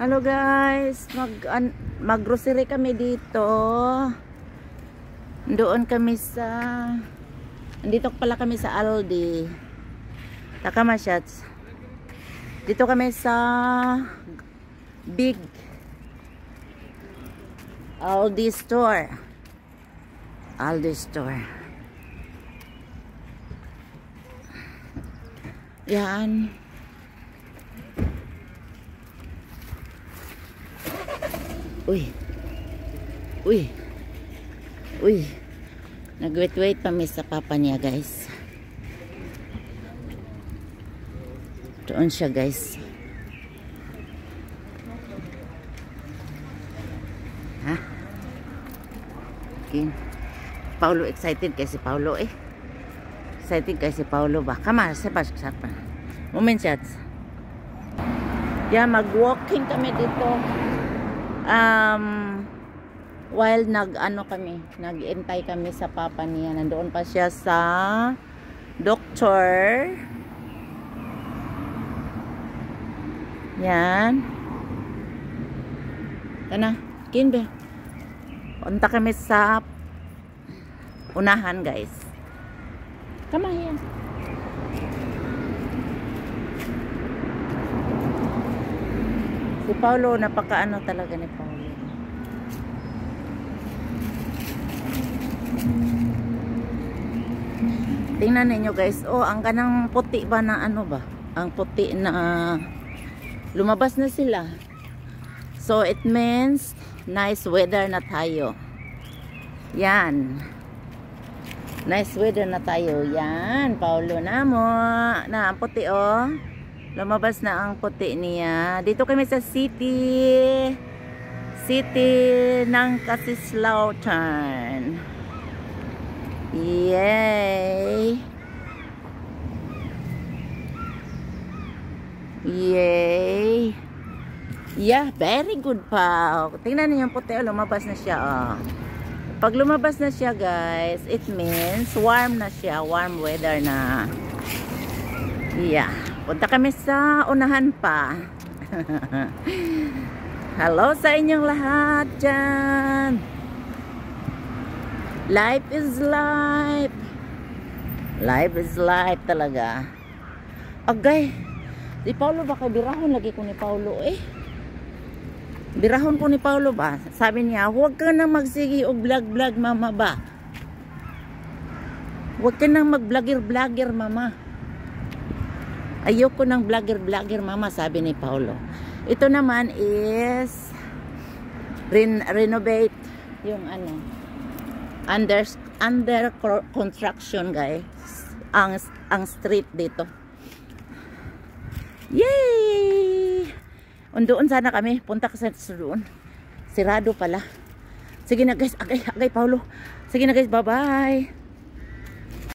Hello guys, mag-grocery kami dito. Doon kami sa Andito pala kami sa Aldi. Takamasyats. Dito kami sa Big Aldi store. Aldi store. Yan. Uy. Uy. Uy. Nag-wait pa mi sa papa niya, guys. Doon siya, guys. Ha? Okay. Paulo excited kay si Paulo eh. Excited kay si Paulo ba? Kama, sapa. Moment shots. Yeah, mag-walking kami dito. While nag-intay kami sa papa niya. Nandoon pa siya sa doctor. Yan. Tana, kinbe. Punta kami sa unahan, guys. Come on here. Si Paulo, napakaano talaga ni Paulo. Tingnan ninyo, guys. Oh, ang kanang puti ba na ano ba? Ang puti na lumabas na sila. So, it means nice weather na tayo. Yan. Nice weather na tayo. Yan, Paulo na mo. Na, ang puti, oh. Lumabas na ang puti niya. Dito kami sa city ng Kasislautan. Yay! Yay! Yeah, very good pa. Tingnan niyo yung puti, oh, lumabas na siya. Oh. Pag lumabas na siya, guys, it means warm na siya. Warm weather na. Yeah. Punta kami sa unahan pa. Hello sa inyong lahat dyan. Life is life. Life is life talaga. Agay. Si Paulo baka birahon lagi ko ni Paulo eh. Birahon ko ni Paulo ba? Sabi niya, huwag ka nang magsigi o vlog-vlog mama ba? Huwag ka nang mag-vlogger-vlogger mama. Ayoko ng vlogger-vlogger mama, sabi ni Paulo. Ito naman is renovate yung ano, under construction, guys. Ang street dito. Yay! Doon sana kami, punta kasi doon. Sirado pala. Sige na guys, agay Paulo. Sige na guys, bye-bye.